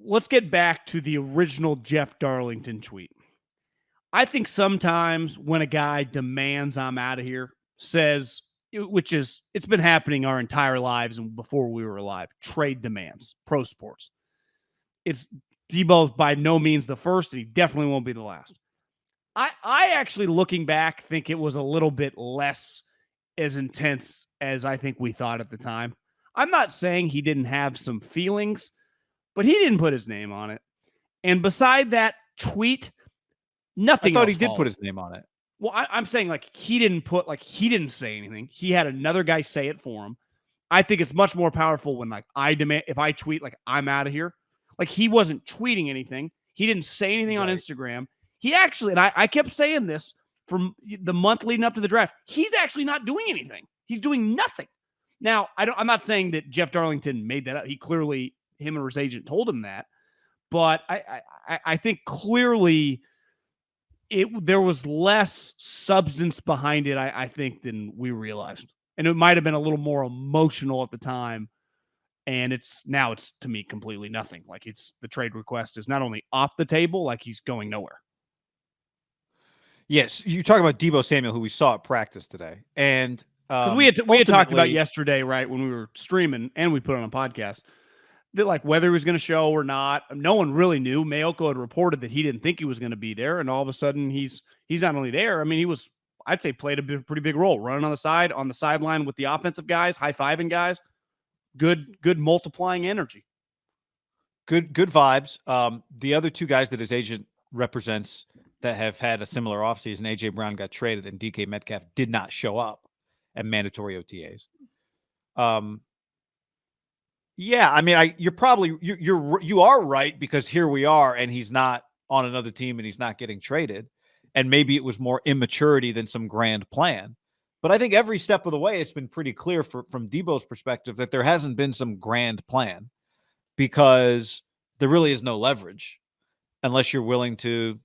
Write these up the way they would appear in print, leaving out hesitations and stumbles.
let's get back to the original Jeff Darlington tweet. I think sometimes when a guy demands I'm out of here, says, which is, it's been happening our entire lives and before we were alive, trade demands, pro sports. It's Deebo by no means the first, and he definitely won't be the last. I actually, looking back, think it was a little bit less as intense as I think we thought at the time. I'm not saying he didn't have some feelings, but he didn't put his name on it. And beside that tweet, nothing I thought else he did followed. put his name on it. Well, I'm saying he didn't say anything. He had another guy say it for him. I think it's much more powerful when if I tweet I'm out of here. He wasn't tweeting anything. He didn't say anything on Instagram. He actually, and I kept saying this from the month leading up to the draft, he's actually not doing anything. He's doing nothing. Now, I'm not saying that Jeff Darlington made that up. He clearly, him or his agent told him that. But I think clearly there was less substance behind it, I think, than we realized. And it might have been a little more emotional at the time. And it's to me completely nothing. The trade request is not only off the table, he's going nowhere. Yes, you talk about Deebo Samuel, who we saw at practice today, and because we had talked about yesterday, right, when we were streaming, and we put on a podcast that whether he was going to show or not, no one really knew. Mayoko had reported that he didn't think he was going to be there, and all of a sudden he's not only there. I mean, I'd say played a pretty big role, running on the sideline with the offensive guys, high-fiving guys. Good multiplying energy. Good vibes. The other two guys that his agent represents that have had a similar offseason, A.J. Brown got traded, and DK Metcalf did not show up at mandatory OTAs. Yeah, I mean, you are right, because here we are, and he's not on another team, and he's not getting traded, and maybe it was more immaturity than some grand plan. But I think every step of the way, it's been pretty clear from Deebo's perspective that there hasn't been some grand plan, because there really is no leverage unless you're willing to,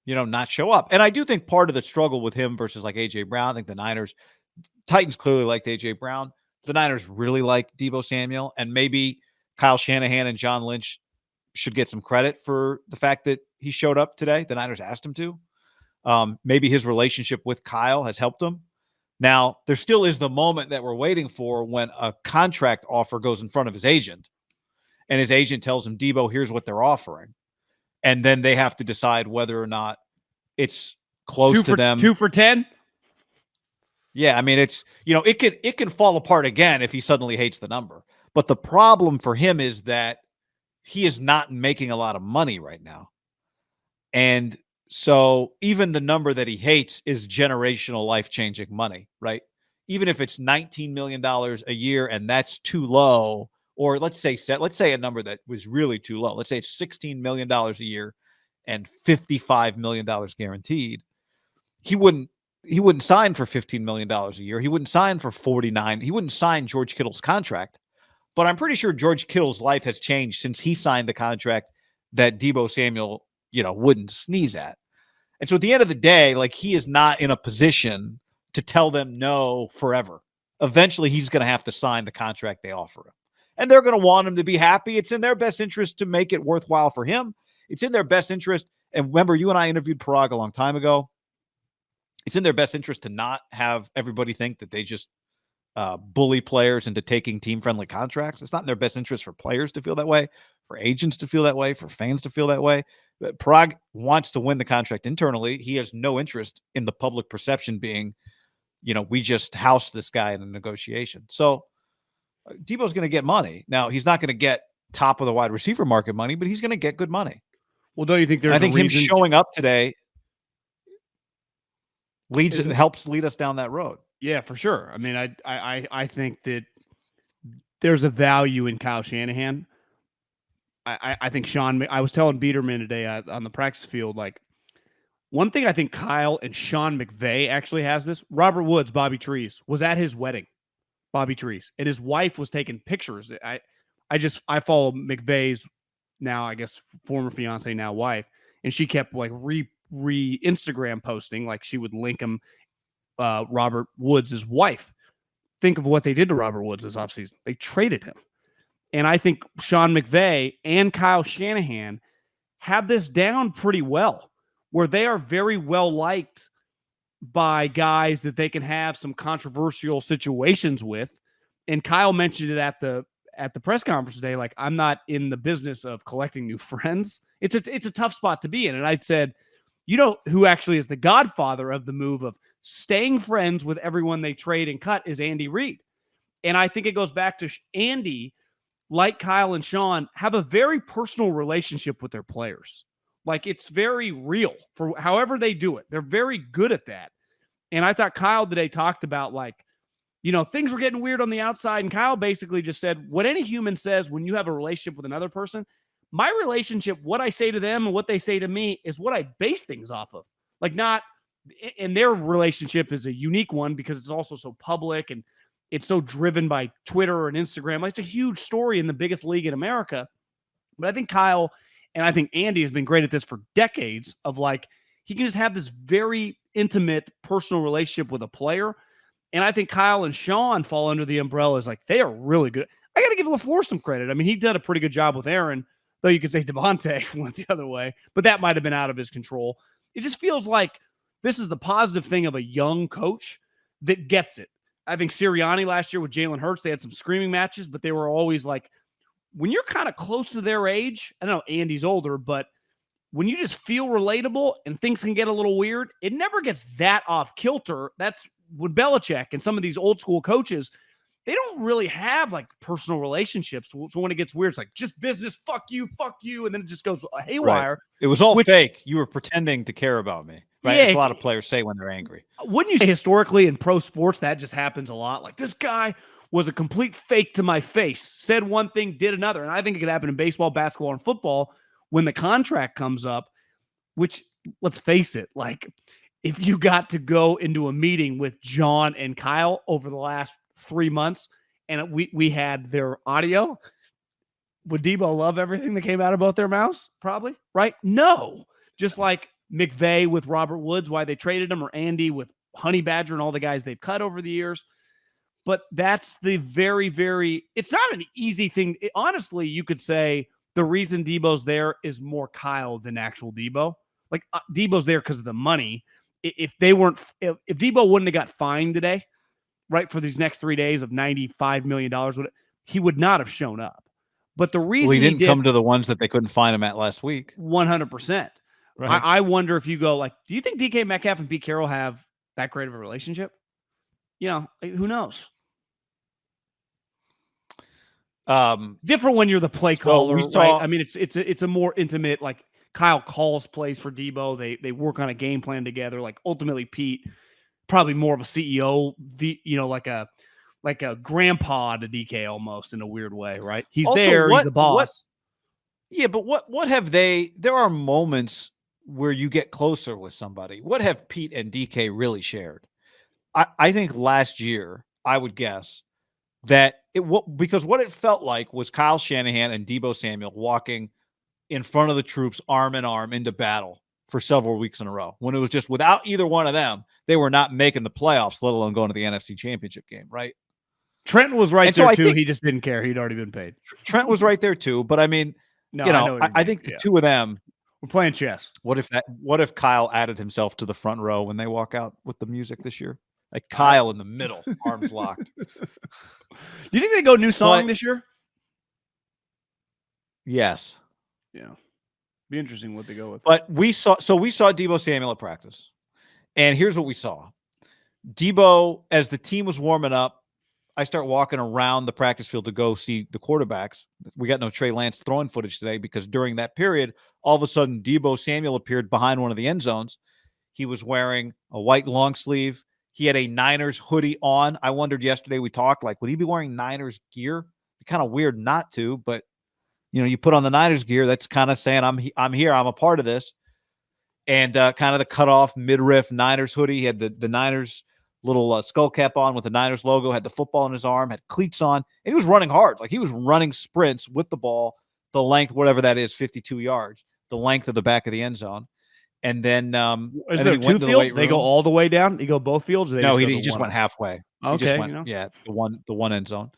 not show up. And I do think part of the struggle with him versus A.J. Brown, I think the Titans clearly liked A.J. Brown. The Niners really like Deebo Samuel, and maybe Kyle Shanahan and John Lynch should get some credit for the fact that he showed up today. The Niners asked him to. Maybe his relationship with Kyle has helped him. Now, there still is the moment that we're waiting for when a contract offer goes in front of his agent, and his agent tells him, Deebo, here's what they're offering. And then they have to decide whether or not it's close to them. 2 for 10? Yeah, I mean, it's, it can fall apart again if he suddenly hates the number. But the problem for him is that he is not making a lot of money right now. And so even the number that he hates is generational, life-changing money, right? Even if it's $19 million a year and that's too low, or let's say a number that was really too low. Let's say it's $16 million a year and $55 million guaranteed. He wouldn't sign for $15 million a year. He wouldn't sign for 49. He wouldn't sign George Kittle's contract. But I'm pretty sure George Kittle's life has changed since he signed the contract that Deebo Samuel, wouldn't sneeze at. And so at the end of the day, he is not in a position to tell them no forever. Eventually, he's going to have to sign the contract they offer him. And they're going to want him to be happy. It's in their best interest to make it worthwhile for him. It's in their best interest. And remember, you and I interviewed Parag a long time ago. It's in their best interest to not have everybody think that they just bully players into taking team-friendly contracts. It's not in their best interest for players to feel that way, for agents to feel that way, for fans to feel that way. But Parag wants to win the contract internally. He has no interest in the public perception being, we just housed this guy in a negotiation. So Deebo's going to get money. Now, he's not going to get top of the wide receiver market money, but he's going to get good money. Well, don't you think there's I think him showing up today helps lead us down that road. Yeah, for sure. I mean, I think that there's a value in Kyle Shanahan. I think I was telling Biederman today on the practice field, one thing I think Kyle and Sean McVay actually has this. Robert Woods, Bobby Trees, was at his wedding, Bobby Trees, and his wife was taking pictures. I follow McVay's now, I guess, former fiance, now wife, and she kept Instagram posting, she would link him, Robert Woods' wife. Think of what they did to Robert Woods this offseason. They traded him. And I think Sean McVay and Kyle Shanahan have this down pretty well, where they are very well liked by guys that they can have some controversial situations with. And Kyle mentioned it at the press conference today. Like, I'm not in the business of collecting new friends. It's a tough spot to be in. And I said, you know who actually is the godfather of the move of staying friends with everyone they trade and cut is Andy Reid. And I think it goes back to Andy, like Kyle and Sean, have a very personal relationship with their players. Like, it's very real for however they do it. They're very good at that. And I thought Kyle today talked about, like, you know, things were getting weird on the outside. And Kyle basically just said, what any human says when you have a relationship with another person, my relationship, what I say to them and what they say to me is what I base things off of. Like, not, and their relationship is a unique one because it's also so public and it's so driven by Twitter and Instagram. Like, it's a huge story in the biggest league in America. But I think Kyle and I think Andy has been great at this for decades of, like, he can just have this very intimate personal relationship with a player. And I think Kyle and Sean fall under the umbrella as, like, they are really good. I got to give LaFleur some credit. I mean, he did a pretty good job with Aaron, though you could say Devontae went the other way, but that might have been out of his control. It just feels like this is the positive thing of a young coach that gets it. I think Sirianni last year with Jalen Hurts, they had some screaming matches, but they were always like, when you're kind of close to their age, I know Andy's older, but when you just feel relatable and things can get a little weird, it never gets that off kilter. That's with Belichick and some of these old school coaches. They don't really have, like, personal relationships. So when it gets weird, it's like, just business, fuck you, and then it just goes haywire. Right. It was all fake. You were pretending to care about me. Right. Yeah, That's a lot of players say when they're angry. Wouldn't you say historically in pro sports that just happens a lot? Like, this guy was a complete fake to my face, said one thing, did another. And I think it could happen in baseball, basketball, and football when the contract comes up, which, let's face it, like, if you got to go into a meeting with John and Kyle over the last 3 months and we had their audio, would Deebo love everything that came out of both their mouths? Probably, right? No. Just like McVay with Robert Woods, why they traded him, or Andy with Honey Badger and all the guys they've cut over the years. But that's the very, very, it's not an easy thing. Honestly, you could say the reason Deebo's there is more Kyle than actual Deebo. Like, Deebo's there because of the money. If Deebo wouldn't have got fined today, right, for these next 3 days of $95 million, he would not have shown up. But the reason he didn't come to the ones that they couldn't find him at last week. 100%. Right. I wonder if you go, like, do you think DK Metcalf and Pete Carroll have that great of a relationship? You know, who knows? Different when you're the play caller, right? I mean, it's a more intimate, like, Kyle calls plays for Deebo. They work on a game plan together. Like, ultimately, Pete probably more of a CEO, you know, like a grandpa to DK almost in a weird way, right? He's also, he's the boss. But what have they? There are moments where you get closer with somebody. What have Pete and DK really shared? I think last year, I would guess that because what it felt like was Kyle Shanahan and Deebo Samuel walking in front of the troops, arm in arm, into battle for several weeks in a row. When it was just without either one of them, they were not making the playoffs, let alone going to the NFC Championship game, right? Trent was right there too. He just didn't care. He'd already been paid. Trent was right there too. But I mean, I think the two of them. We're playing chess. What if Kyle added himself to the front row when they walk out with the music this year? Like Kyle in the middle, arms locked. Do you think they go new song this year? Yes. Yeah. Be interesting what they go with. But we saw Deebo Samuel at practice. And here's what we saw. Deebo, as the team was warming up, I start walking around the practice field to go see the quarterbacks. We got no Trey Lance throwing footage today because during that period, all of a sudden, Deebo Samuel appeared behind one of the end zones. He was wearing a white long sleeve. He had a Niners hoodie on. I wondered yesterday, we talked, like, would he be wearing Niners gear? Kind of weird not to, but, you know, you put on the Niners gear, that's kind of saying I'm here, I'm a part of this. And kind of the cutoff midriff Niners hoodie. He had the Niners little skull cap on with the Niners logo, had the football in his arm, had cleats on, and he was running hard. Like, he was running sprints with the ball, the length, whatever that is, 52 yards, the length of the back of the end zone. And then is there two fields? They go all the way down? They go both fields? Or no, he just went halfway. Okay. He just went, the one end zone.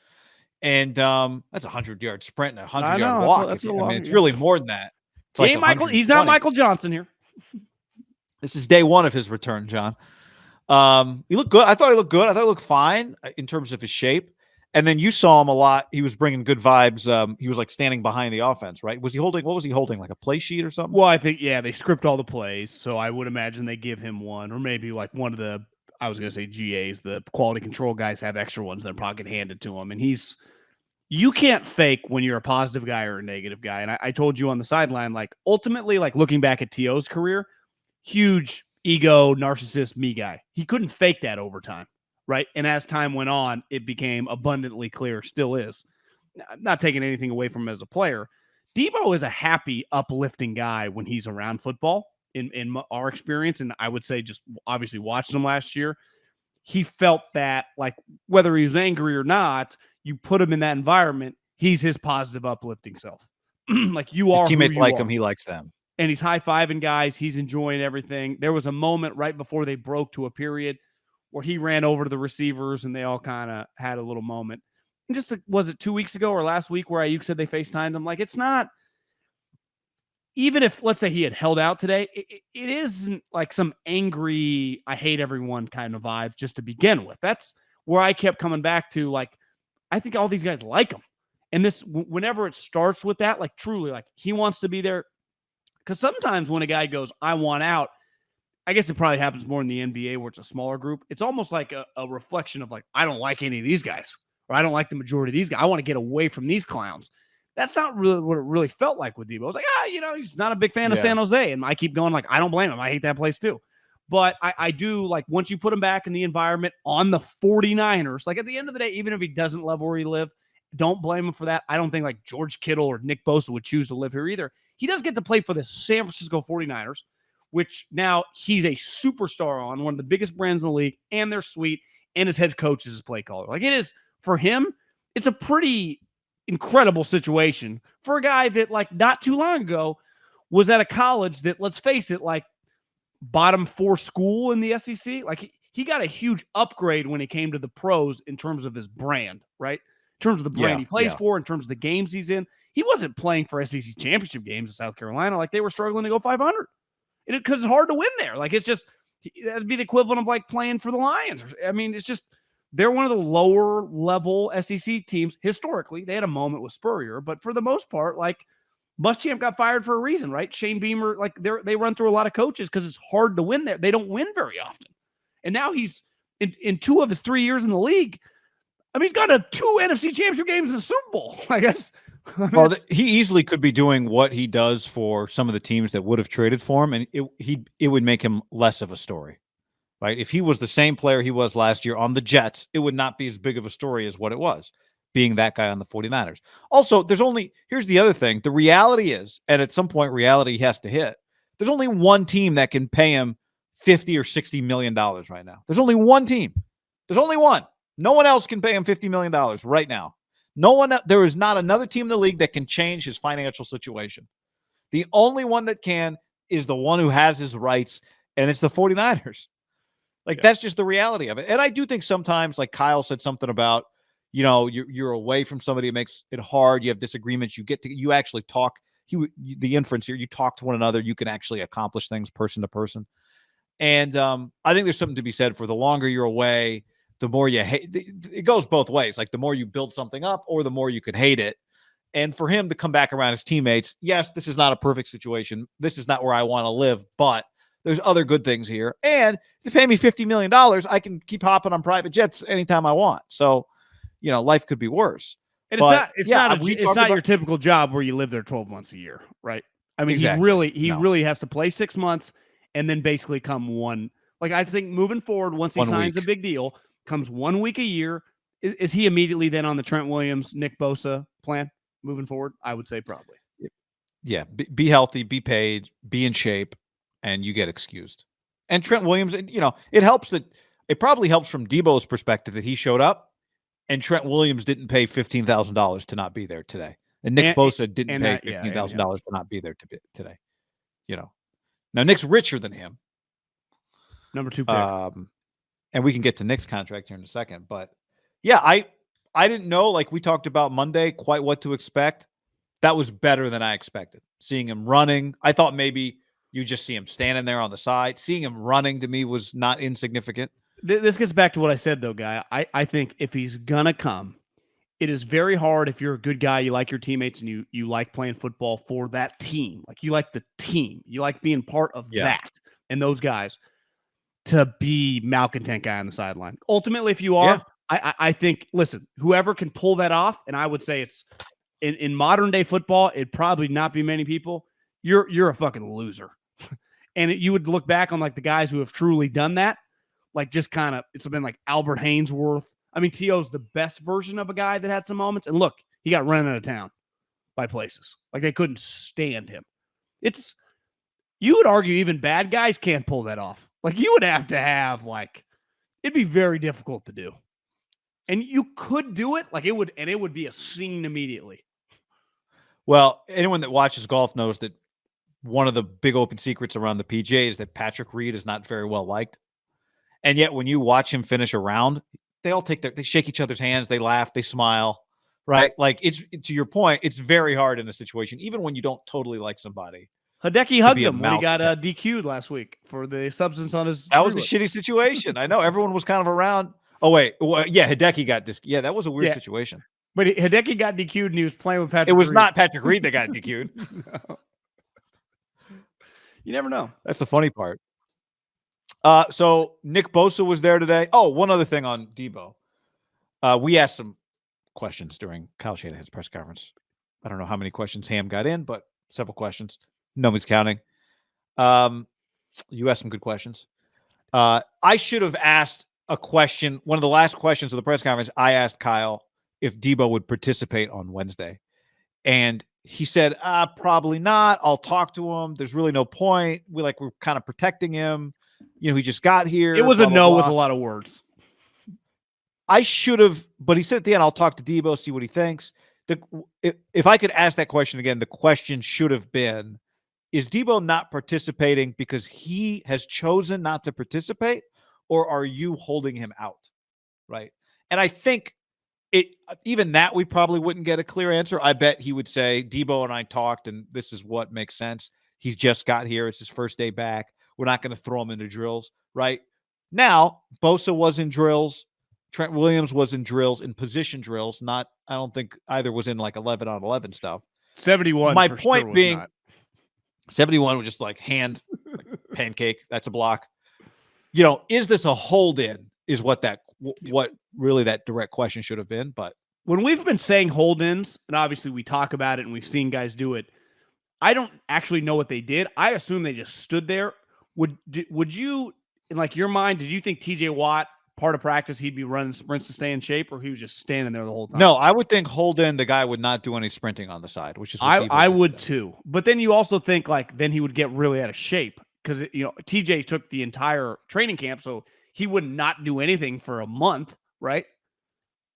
And that's a 100-yard sprint and a I 100-yard know walk. that's a I long. mean, it's really more than that. It's He like ain't Michael. He's not 120. Michael Johnson here. This is day one of his return, John. He looked good. I thought he looked good. I thought he looked fine in terms of his shape. And then you saw him a lot. He was bringing good vibes. He was like standing behind the offense, right? Was he holding? What was he holding? Like a play sheet or something? Well, I think they script all the plays, so I would imagine they give him one, or maybe like one of the. I was gonna say GAs, the quality control guys have extra ones that are probably handed to him, and you can't fake when you're a positive guy or a negative guy. And I told you on the sideline, like ultimately, like looking back at T.O.'s career, huge ego, narcissist, me guy. He couldn't fake that over time, right? And as time went on, it became abundantly clear, still is. I'm not taking anything away from him as a player. Deebo is a happy, uplifting guy when he's around football in our experience. And I would say just obviously watching him last year, he felt that like whether he was angry or not, you put him in that environment, he's his positive, uplifting self. Like you His are teammates who you like are. him. He likes them. And he's high-fiving guys. He's enjoying everything. There was a moment right before they broke to a period where he ran over to the receivers and they all kind of had a little moment. And just was it 2 weeks ago or last week where Ayuk said they FaceTimed him? Like, it's not, even if, let's say, he had held out today, it isn't like some angry, I hate everyone kind of vibe just to begin with. That's where I kept coming back to, like, I think all these guys like him. And this, whenever it starts with that, like, truly, like, he wants to be there. Because sometimes when a guy goes, I want out, I guess it probably happens more in the NBA where it's a smaller group. It's almost like a reflection of like, I don't like any of these guys, or I don't like the majority of these guys. I want to get away from these clowns. That's not really what it really felt like with Deebo. I was like, he's not a big fan of San Jose. And I keep going like, I don't blame him. I hate that place too. But I do like once you put him back in the environment on the 49ers, like at the end of the day, even if he doesn't love where he live, don't blame him for that. I don't think like George Kittle or Nick Bosa would choose to live here either. He does get to play for the San Francisco 49ers, which now he's a superstar on, one of the biggest brands in the league, and they're sweet, and his head coach is his play caller. Like it is, for him, it's a pretty incredible situation for a guy that like not too long ago was at a college that, let's face it, like bottom 4 school in the SEC. Like he got a huge upgrade when he came to the pros in terms of his brand, right? In terms of the brand he plays for, in terms of the games he's in. He wasn't playing for SEC championship games in South Carolina. Like they were struggling to go 500 because it's hard to win there. Like it's just, that'd be the equivalent of like playing for the Lions. I mean, it's just, they're one of the lower level SEC teams historically. They had a moment with Spurrier, but for the most part, like Muschamp got fired for a reason, right? Shane Beamer, like they run through a lot of coaches because it's hard to win there. They don't win very often. And now he's in 2 of his 3 years in the league. I mean, he's got 2 NFC championship games in the Super Bowl, I guess. Well, he easily could be doing what he does for some of the teams that would have traded for him, and it would make him less of a story, right? If he was the same player he was last year on the Jets, it would not be as big of a story as what it was, being that guy on the 49ers. Also, here's the other thing. The reality is, and at some point reality has to hit, there's only one team that can pay him $50 or $60 million right now. There's only one team. There's only one. No one else can pay him $50 million right now. There is not another team in the league that can change his financial situation. The only one that can is the one who has his rights, and it's the 49ers. Like, that's just the reality of it. And I do think sometimes, like Kyle said something about, you're away from somebody, it makes it hard. You have disagreements. You actually talk. The inference here, you talk to one another. You can actually accomplish things person to person. And I think there's something to be said for the longer you're away, the more you hate. It goes both ways. Like the more you build something up or the more you can hate it. And for him to come back around his teammates, yes, this is not a perfect situation. This is not where I want to live, but there's other good things here. And if they pay me $50 million, I can keep hopping on private jets anytime I want. So, life could be worse. And it's not your typical job where you live there 12 months a year, right? I mean, exactly. he really has to play 6 months and then basically come one. Like I think moving forward, once he signs a big deal, comes 1 week a year. Is he immediately then on the Trent Williams, Nick Bosa plan moving forward? I would say probably. Yeah. Be healthy, be paid, be in shape, and you get excused. And Trent Williams, it probably helps from Deebo's perspective that he showed up and Trent Williams didn't pay $15,000 to not be there today. And Nick Bosa didn't pay $15,000 to not be there today. Now Nick's richer than him. Number 2 pick. And we can get to Nick's contract here in a second. But yeah, I didn't know, like we talked about Monday, quite what to expect. That was better than I expected. Seeing him running, I thought maybe you just see him standing there on the side. Seeing him running to me was not insignificant. This gets back to what I said, though, Guy. I think if he's going to come, it is very hard if you're a good guy, you like your teammates, and you like playing football for that team. Like, you like the team. You like being part of that and those guys, to be malcontent guy on the sideline. Ultimately, if you are, I think, listen, whoever can pull that off, and I would say it's in modern day football, it'd probably not be many people. You're a fucking loser. And you would look back on like the guys who have truly done that, like just kind of, it's been like Albert Hainsworth. I mean, T.O.'s the best version of a guy that had some moments. And look, he got run out of town by places. Like, they couldn't stand him. You would argue even bad guys can't pull that off. Like, you would have to have, like, it'd be very difficult to do. And you could do it. Like, it would be a scene immediately. Well, anyone that watches golf knows that one of the big open secrets around the PGA is that Patrick Reed is not very well liked. And yet when you watch him finish a round, they all they shake each other's hands, they laugh, they smile, right? Like, it's, to your point, it's very hard in a situation, even when you don't totally like somebody. Hideki hugged him when he got DQ'd last week for the substance on his. That was a shitty situation. I know everyone was kind of around. Oh wait, well, yeah, Hideki got this. Yeah, that was a weird situation. But Hideki got DQ'd and he was playing with Patrick. It was Reed. not Patrick Reed that got DQ'd. No. You never know. That's the funny part. So Nick Bosa was there today. Oh, one other thing on Deebo. We asked some questions during Kyle Shanahan's press conference. I don't know how many questions Ham got in, but several questions. Nobody's counting. You asked some good questions. I should have asked a question. One of the last questions of the press conference, I asked Kyle if Deebo would participate on Wednesday. And he said, probably not. I'll talk to him. There's really no point. We're kind of protecting him. You know, he just got here. It was a no with a lot of words. I should have, but he said at the end, I'll talk to Deebo, see what he thinks. If I could ask that question again, the question should have been, is Deebo not participating because he has chosen not to participate, or are you holding him out? Right. And I think even that we probably wouldn't get a clear answer. I bet he would say, Deebo and I talked, and this is what makes sense. He's just got here. It's his first day back. We're not going to throw him into drills. Right now, Bosa was in drills. Trent Williams was in drills, in position drills. I don't think either was in like 11 on 11 stuff. 71. My point being, 71 was just like pancake. That's a block. You know, is this a hold in? Is what really that direct question should have been. But when we've been saying hold ins, and obviously we talk about it and we've seen guys do it, I don't actually know what they did. I assume they just stood there. Would you, in like your mind, did you think TJ Watt, part of practice, he'd be running sprints to stay in shape, or he was just standing there the whole time? No, I would think hold in, the guy would not do any sprinting on the side, which is what I would too. But then you also think like then he would get really out of shape because TJ took the entire training camp, so he would not do anything for a month, right?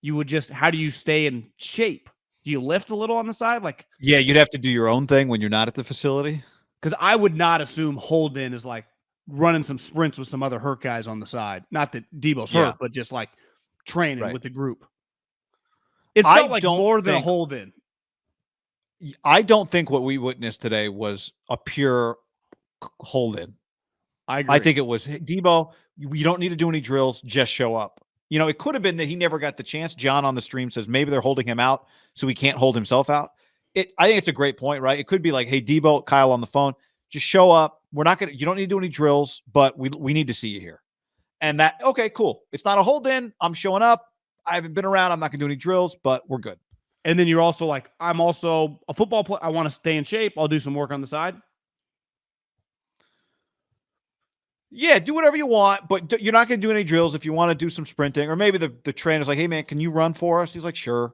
You would just, how do you stay in shape? Do you lift a little on the side? Like, yeah, you'd have to do your own thing when you're not at the facility. Because I would not assume hold in is like running some sprints with some other hurt guys on the side. Not that Deebo's hurt, but just like training with the group. It felt like more than a hold in. I don't think what we witnessed today was a pure hold in. I agree. I think it was, hey, Deebo, you don't need to do any drills, just show up. You know, it could have been that he never got the chance. John on the stream says maybe they're holding him out so he can't hold himself out. I think it's a great point, right? It could be like, hey, Deebo, Kyle on the phone, just show up. You don't need to do any drills, but we need to see you here. And that, okay, cool. It's not a hold in. I'm showing up. I haven't been around. I'm not going to do any drills, but we're good. And then you're also like, I'm also a football player. I want to stay in shape. I'll do some work on the side. Yeah, do whatever you want, but you're not going to do any drills if you want to do some sprinting. Or maybe the trainer's like, hey, man, can you run for us? He's like, sure.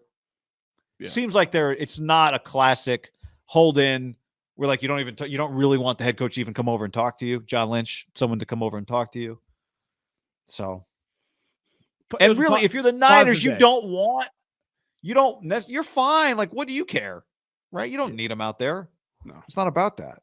Yeah. Seems like it's not a classic hold in where like you don't really want the head coach to even come over and talk to you. John Lynch, someone to come over and talk to you. So, and really, if you're the Niners, you're fine. Like, what do you care? Right? You don't need them out there. No, it's not about that.